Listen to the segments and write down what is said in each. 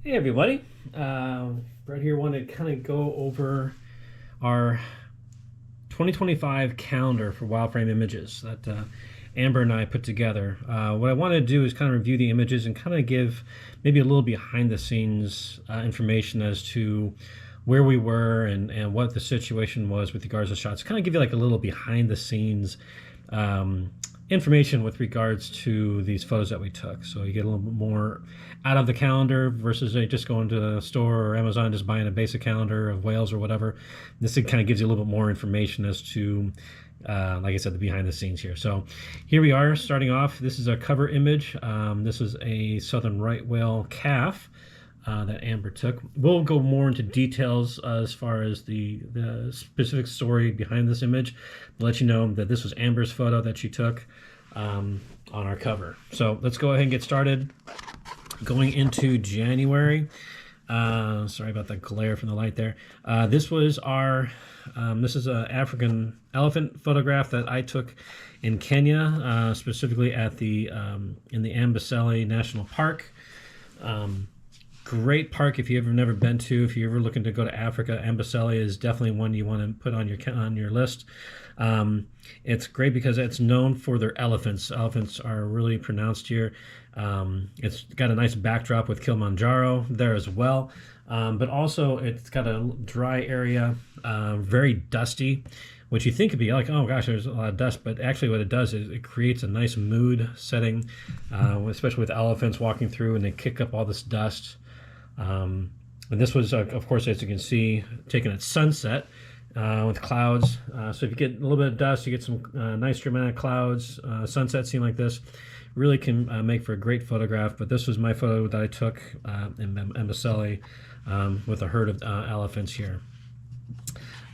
Hey everybody, Brett here. Wanted to kind of go over our 2025 calendar for wild frame images that Amber and I put together. What I want to do is kind of review the images and kind of give maybe a little behind the scenes information as to where we were and what the situation was with regards to shots. Kind of give you like a little behind the scenes um, information with regards to these photos that we took. So you get a little bit more out of the calendar versus just going to the store or Amazon just buying a basic calendar of whales or whatever. This kind of gives you a little bit more information as to like I said, the behind the scenes here. So here we are starting off. This is a cover image. This is a southern right whale calf that Amber took. We'll go more into details as far as the specific story behind this image. I'll let you know that this was Amber's photo that she took on our cover. So let's go ahead and get started. Going into January. Sorry about the glare from the light there. This was our, this is an African elephant photograph that I took in Kenya, specifically at the, in the Amboseli National Park. Great park if you've ever never been to. If you're ever looking to go to Africa, Amboseli is definitely one you want to put on your list. It's great because it's known for their elephants. Elephants are really pronounced here. It's got a nice backdrop with Kilimanjaro there as well, but also it's got a dry area, very dusty, which you think could be like, oh gosh, there's a lot of dust, but actually what it does is it creates a nice mood setting, especially with elephants walking through and they kick up all this dust. And this was, of course, as you can see, taken at sunset with clouds. So if you get a little bit of dust, you get some nice dramatic clouds. Sunset scene like this really can make for a great photograph. But this was my photo that I took in Amboseli with a herd of elephants here.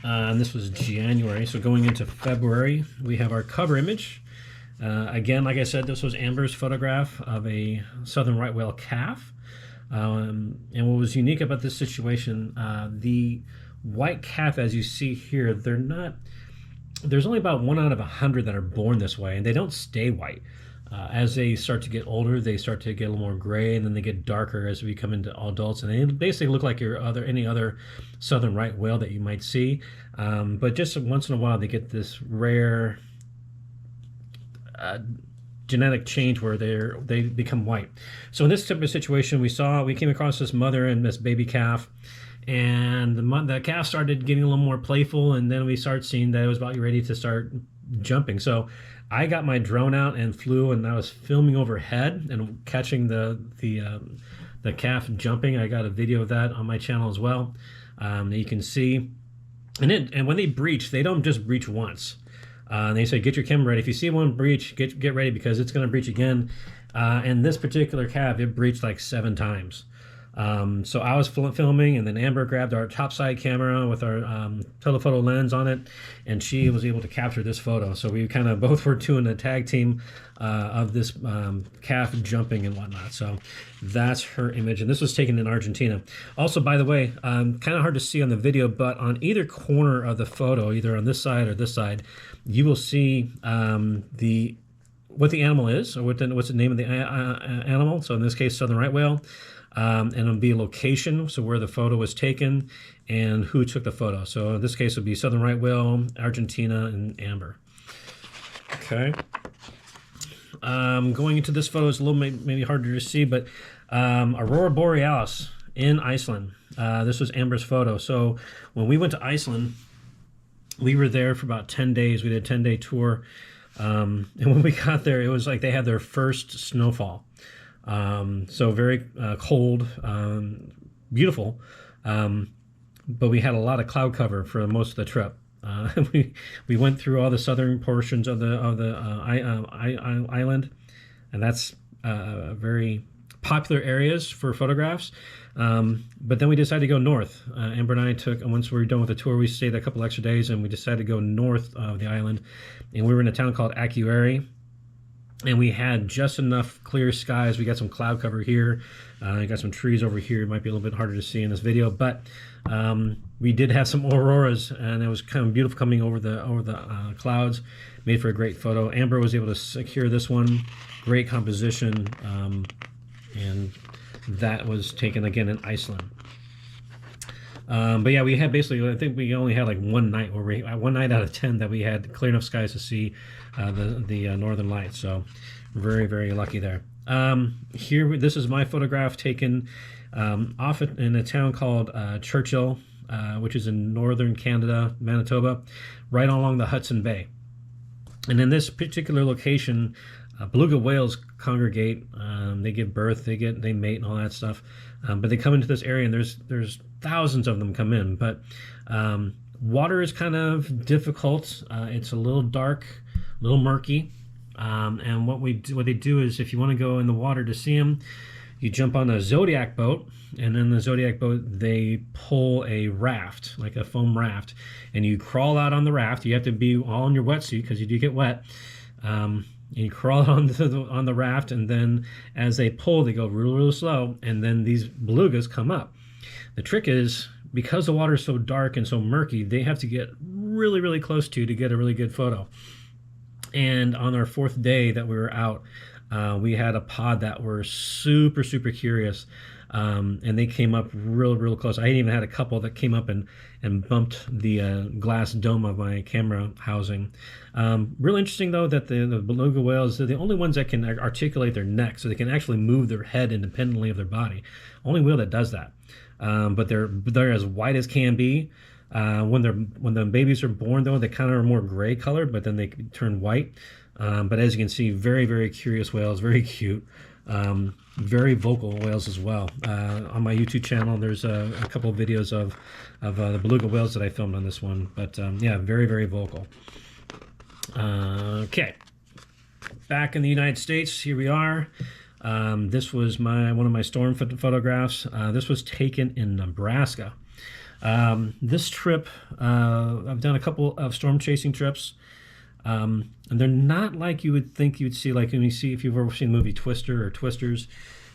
And this was January. So going into February, we have our cover image. Again, like I said, this was Amber's photograph of a southern right whale calf. And what was unique about this situation, the white calf, as you see here, there's only about 1 out of 100 that are born this way, and they don't stay white. As they start to get older, they start to get a little more gray, and then they get darker as we come into adults, and they basically look like any other southern right whale that you might see. But just once in a while, they get this rare genetic change where they become white. So in this type of situation, we came across this mother and this baby calf, and the calf started getting a little more playful, and then we started seeing that it was about ready to start jumping. So I got my drone out and flew, and I was filming overhead and catching the calf jumping. I got a video of that on my channel as well, that you can see. And when they breach, they don't just breach once. And they say, get your camera ready. If you see one breach, get ready because it's going to breach again. And this particular calf, it breached like 7 times. So I was filming, and then Amber grabbed our topside camera with our telephoto lens on it, and she was able to capture this photo. So we kind of both were doing a tag team of this calf jumping and whatnot. So that's her image, and this was taken in Argentina. Also, by the way, kind of hard to see on the video, but on either corner of the photo, either on this side or this side, you will see what the animal is, or what's the name of the animal. So in this case, southern right whale. And it'll be a location, so where the photo was taken and who took the photo. So in this case, it would be southern right whale, Argentina, and Amber. Okay. Going into this photo is a little maybe harder to see, but Aurora Borealis in Iceland. This was Amber's photo. So when we went to Iceland, we were there for about 10 days. We did a 10-day tour. And when we got there, it was like they had their first snowfall. So very cold, beautiful, but we had a lot of cloud cover for most of the trip. We went through all the southern portions of the island, and that's very popular areas for photographs. But then we decided to go north. Amber and I once we were done with the tour, we stayed a couple extra days, and we decided to go north of the island, and we were in a town called Akureyri. And we had just enough clear skies. We got some cloud cover here. Got some trees over here. It might be a little bit harder to see in this video, but we did have some auroras, and it was kind of beautiful coming over the clouds. Made for a great photo. Amber was able to secure this one. Great composition, and that was taken again in Iceland. But yeah, we had basically, I think we only had like one night where one night out of 10 that we had clear enough skies to see the Northern Lights. So very, very lucky there. Here, this is my photograph taken off in a town called Churchill, which is in northern Canada, Manitoba, right along the Hudson Bay. And in this particular location, beluga whales congregate. They give birth, they mate, and all that stuff. But they come into this area, and there's thousands of them come in. But water is kind of difficult. It's a little dark, a little murky. And what they do is, if you want to go in the water to see them, you jump on a Zodiac boat, and in the Zodiac boat they pull a raft, like a foam raft, and you crawl out on the raft. You have to be all in your wetsuit because you do get wet. You crawl on the raft, and then as they pull, they go real, real slow, and then these belugas come up. The trick is, because the water is so dark and so murky, they have to get really, really close to get a really good photo. And on our 4th day that we were out, we had a pod that were super, super curious, and they came up real close. I even had a couple that came up and bumped the glass dome of my camera housing. Real interesting though that the beluga whales are the only ones that can articulate their neck, so they can actually move their head independently of their body. Only whale that does that. But they're as white as can be. When the babies are born though, they kind of are more gray colored, but then they turn white. But as you can see, very, very curious whales, very cute, very vocal whales as well. On my YouTube channel, there's a couple of videos of the beluga whales that I filmed on this one. But yeah, very, very vocal. Okay, back in the United States, here we are. This was one of my storm photographs. This was taken in Nebraska. This trip, I've done a couple of storm chasing trips. And they're not like you would think you'd see, like when you see, if you've ever seen the movie Twister or Twisters,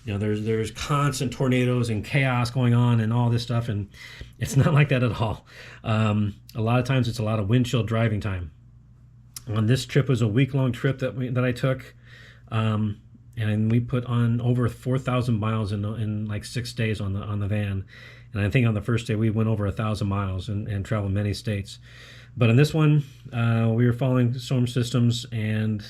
you know, there's constant tornadoes and chaos going on and all this stuff, and it's not like that at all. A lot of times it's a lot of windshield driving time. On this trip was a week-long trip that I took, and we put on over 4,000 miles in like 6 days on the van, and I think on the first day we went over 1,000 miles and traveled many states. But in this one, we were following storm systems, and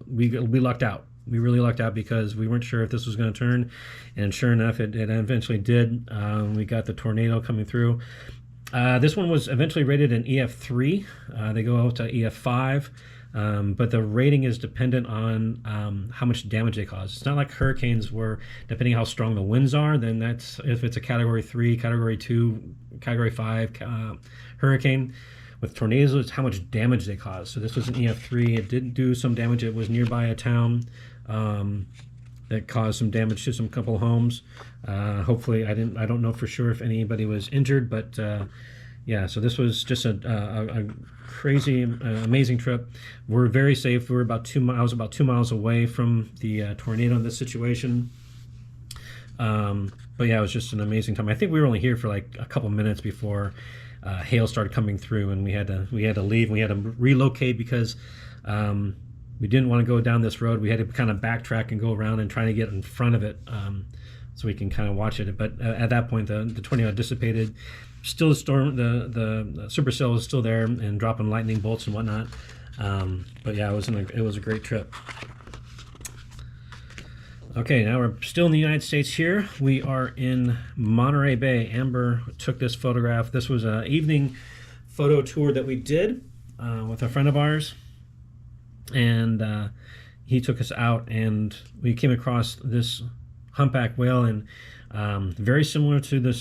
we lucked out. We really lucked out because we weren't sure if this was going to turn, and sure enough, it eventually did. We got the tornado coming through. This one was eventually rated an EF3. They go out to EF5, but the rating is dependent on how much damage they cause. It's not like hurricanes where, depending how strong the winds are, then that's if it's a Category 3, Category 2, Category 5 hurricane. With tornadoes, it's how much damage they cause. So this was an EF3. It did do some damage. It was nearby a town that caused some damage to some couple homes. Hopefully, I don't know for sure if anybody was injured, but yeah. So this was just a crazy, amazing trip. We're very safe. We were about 2 miles, about 2 miles away from the tornado in this situation. But yeah, it was just an amazing time. I think we were only here for like a couple minutes before hail started coming through, and we had to leave. We had to relocate because we didn't want to go down this road. We had to kind of backtrack and go around and try to get in front of it, so we can kind of watch it. But at that point, the tornado dissipated. Still, the storm, the supercell was still there and dropping lightning bolts and whatnot. But yeah, it was a great trip. Okay, now we're still in the United States here. We are in Monterey Bay. Amber took this photograph. This was an evening photo tour that we did with a friend of ours. And he took us out, and we came across this humpback whale, and very similar to the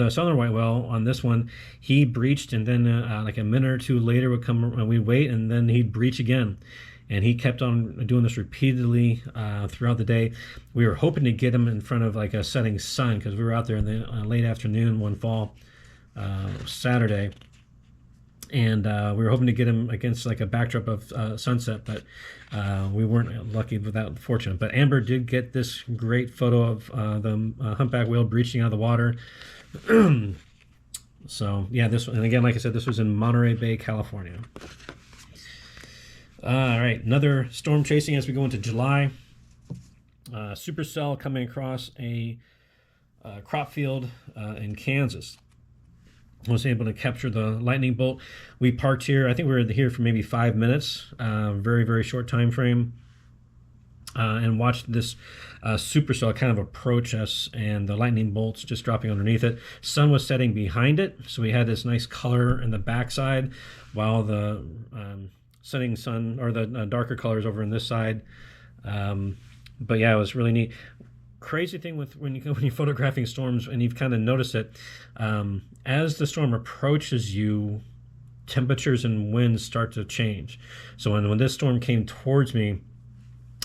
southern white whale on this one. He breached, and then like a minute or two later would come, and we'd wait, and then he'd breach again. And he kept on doing this repeatedly throughout the day. We were hoping to get him in front of like a setting sun because we were out there in the late afternoon one fall Saturday. And we were hoping to get him against like a backdrop of sunset, but we weren't lucky with that, fortunate. But Amber did get this great photo of the humpback whale breaching out of the water. So yeah, this one, and again, like I said, this was in Monterey Bay, California. All right, another storm chasing as we go into July. Supercell coming across a crop field in Kansas. I was able to capture the lightning bolt. We parked here. I think we were here for maybe 5 minutes, very, very short time frame, and watched this supercell kind of approach us, and the lightning bolts just dropping underneath it. Sun was setting behind it, so we had this nice color in the backside, while the setting sun, or the darker colors, over in this side. But yeah, it was really neat. Crazy thing with when you're photographing storms, and you've kind of noticed it, as the storm approaches you, temperatures and winds start to change. So when this storm came towards me,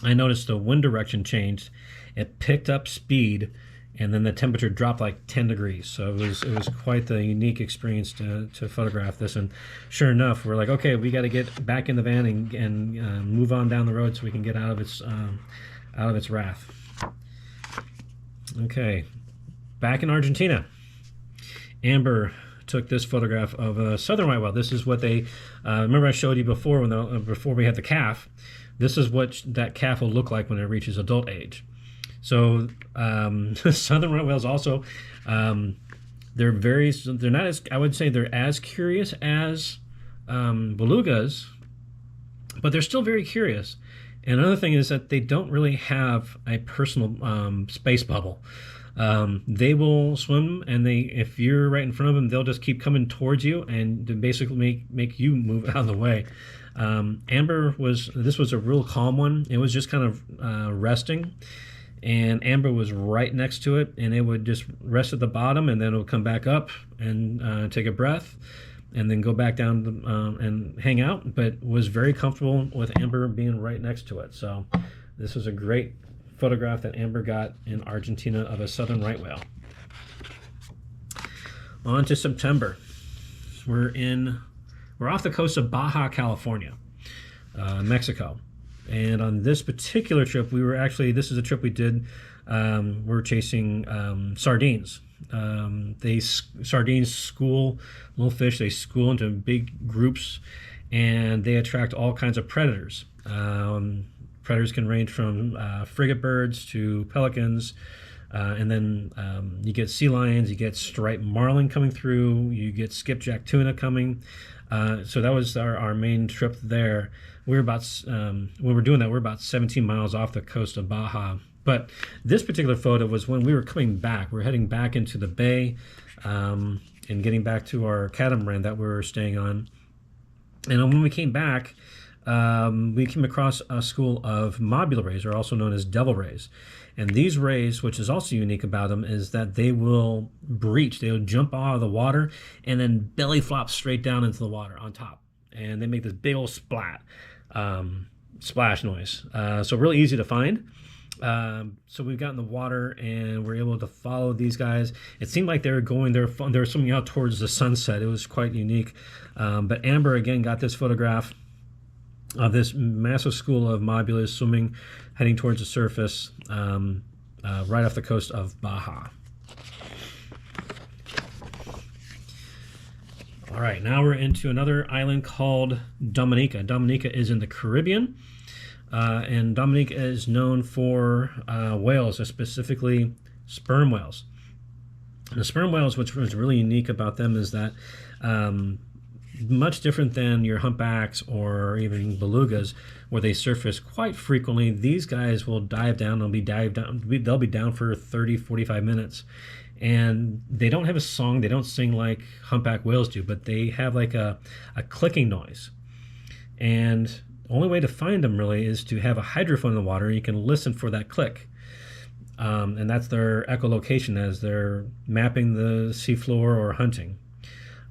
I noticed the wind direction changed. It picked up speed, and then the temperature dropped like 10 degrees. So it was quite the unique experience to photograph this. And sure enough, we're like, okay, we got to get back in the van and move on down the road so we can get out of its wrath. Okay, back in Argentina, Amber took this photograph of a southern white whale. This is what they remember I showed you before before we had the calf. This is what that calf will look like when it reaches adult age. So southern right whales also, they're not as, I would say they're as curious as belugas, but they're still very curious. And another thing is that they don't really have a personal space bubble. They will swim, and if you're right in front of them, they'll just keep coming towards you and to basically make you move out of the way. Amber this was a real calm one. It was just kind of resting, and Amber was right next to it, and it would just rest at the bottom, and then it would come back up and take a breath, and then go back down and hang out, but was very comfortable with Amber being right next to it. So this was a great photograph that Amber got in Argentina of a southern right whale. On to September. We're off the coast of Baja California, Mexico. And on this particular trip, this is a trip we did, we're chasing sardines. Sardines school, little fish, they school into big groups, and they attract all kinds of predators. Predators can range from frigate birds to pelicans, and then you get sea lions, you get striped marlin coming through, you get skipjack tuna coming. So that was our main trip there. We were about, when we were doing that, we're about 17 miles off the coast of Baja. But this particular photo was when we were coming back. We're heading back into the bay and getting back to our catamaran that we were staying on. And when we came back, we came across a school of mobula rays, or also known as devil rays. And these rays, which is also unique about them, is that they will breach. They will jump out of the water and then belly flop straight down into the water on top. And they make this big old splash noise. So really easy to find. So we got in the water and we're able to follow these guys. It seemed like they were swimming out towards the sunset. It was quite unique. But Amber again got this photograph of this massive school of mobulas swimming, heading towards the surface, right off the coast of Baja. All right, now we're into another island called Dominica. Dominica is in the Caribbean, and Dominica is known for whales, specifically sperm whales. The sperm whales, which was really unique about them, is that much different than your humpbacks or even belugas, where they surface quite frequently. These guys will dive down. They'll be down for 30, 45 minutes. And they don't have a song. They don't sing like humpback whales do, but they have like a clicking noise. And the only way to find them really is to have a hydrophone in the water. You can listen for that click. And that's their echolocation as they're mapping the seafloor or hunting.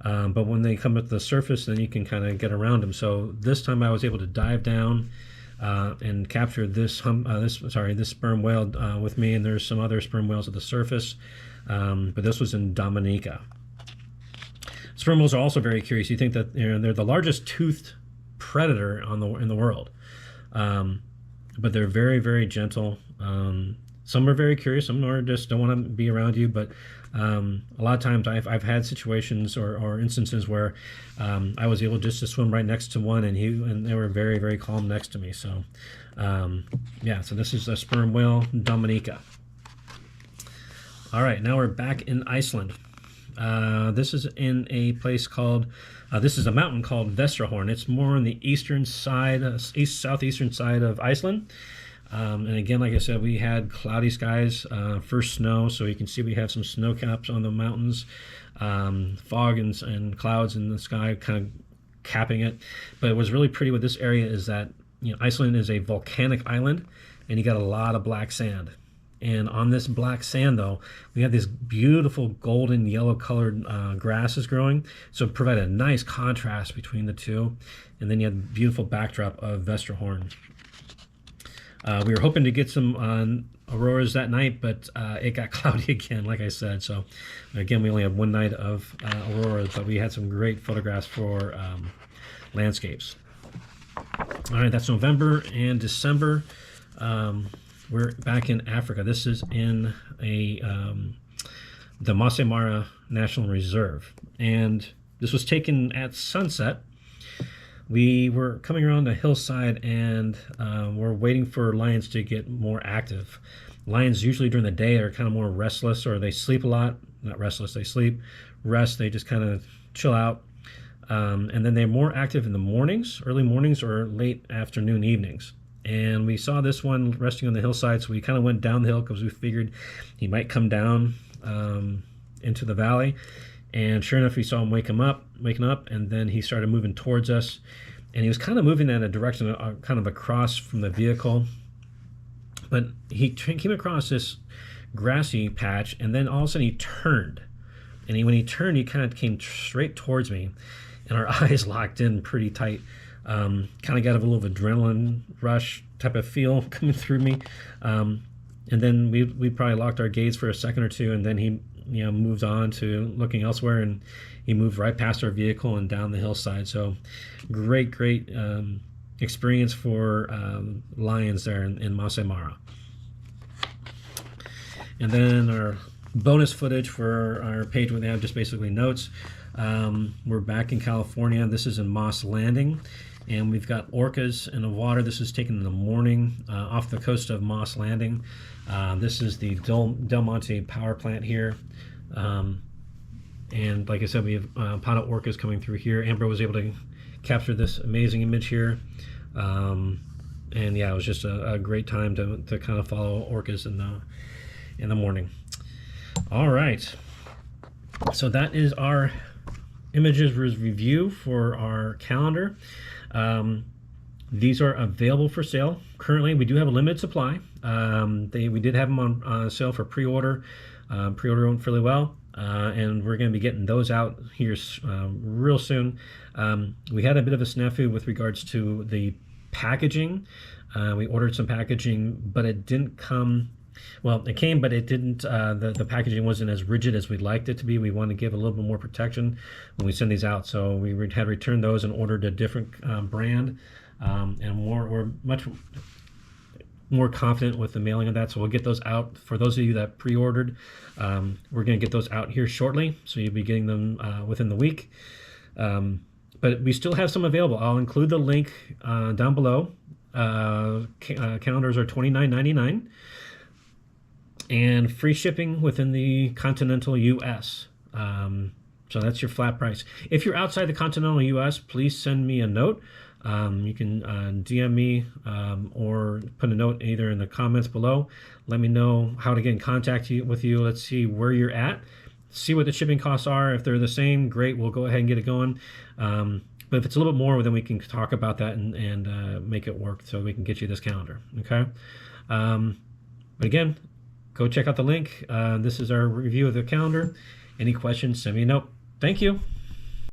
But when they come at the surface, then you can kind of get around them. So this time I was able to dive down and capture this sperm whale with me, and there's some other sperm whales at the surface. But this was in Dominica. Sperm whales are also very curious. You think that they're the largest toothed predator in the world, but they're very, very gentle. Some are very curious. Some are just don't want to be around you. But a lot of times I've had situations or instances where I was able just to swim right next to one, and they were very, very calm next to me. So yeah, so this is a sperm whale, Dominica. All right, now we're back in Iceland. This is in a place called, this is a mountain called Vestrahorn. It's more on the eastern side, southeastern side of Iceland. And again, like I said, we had cloudy skies, first snow, so you can see we have some snow caps on the mountains, fog and clouds in the sky kind of capping it. But what's really pretty with this area is that, you know, Iceland is a volcanic island, and you got a lot of black sand. And on this black sand, though, we have this beautiful golden yellow colored grasses growing. So it provided a nice contrast between the two. And then you have the beautiful backdrop of Vestrahorn. We were hoping to get some auroras that night, but it got cloudy again, like I said. So again, we only had one night of auroras, but we had some great photographs for landscapes. All right, that's November and December. We're back in Africa. This is in the Masai Mara National Reserve, and this was taken at sunset. We were coming around a hillside, and we're waiting for lions to get more active. Lions usually during the day are kind of more restless, or they sleep a lot. Not restless, they sleep. Rest, they just kind of chill out. And then they're more active in the mornings, early mornings, or late afternoon, evenings. And we saw this one resting on the hillside, so we kind of went down the hill because we figured he might come down into the valley. And sure enough, we saw him waking up, and then he started moving towards us. And he was kind of moving in a direction kind of across from the vehicle. But he came across this grassy patch, and then all of a sudden he turned. And when he turned, he kind of came straight towards me, and our eyes locked in pretty tight. Kind of got a little adrenaline rush type of feel coming through me. And then we probably locked our gaze for a second or two, and then he moved on to looking elsewhere, and he moved right past our vehicle and down the hillside. So great experience for lions there in Masai Mara. And then our bonus footage for our page where they have just basically notes. We're back in California. This is in Moss Landing, and we've got orcas in the water. This is taken in the morning off the coast of Moss Landing. This is the Del Monte power plant here. And like I said, we have Pana orcas coming through here. Amber was able to capture this amazing image here. And yeah, it was just a great time to kind of follow orcas in the morning. All right. So that is our images review for our calendar. These are available for sale. Currently, we do have a limited supply. We did have them on sale for pre-order. Pre-order went fairly well, and we're going to be getting those out here real soon. We had a bit of a snafu with regards to the packaging. We ordered some packaging, but it didn't come. Well, it came, but it didn't. The packaging wasn't as rigid as we'd liked it to be. We wanted to give a little bit more protection when we send these out, so we had returned those and ordered a different brand, and we're much more confident with the mailing of that. So we'll get those out for those of you that pre-ordered. We're going to get those out here shortly, so you'll be getting them within the week. But we still have some available. I'll include the link down below. Calendars are $29.99. And free shipping within the continental U.S. So that's your flat price. If you're outside the continental U.S., please send me a note. You can DM me or put a note either in the comments below. Let me know how to get in contact with you. Let's see where you're at. See what the shipping costs are. If they're the same, great. We'll go ahead and get it going. But if it's a little bit more, then we can talk about that and make it work so we can get you this calendar. Okay. But again, go check out the link. This is our review of the calendar. Any questions, send me a note. Thank you.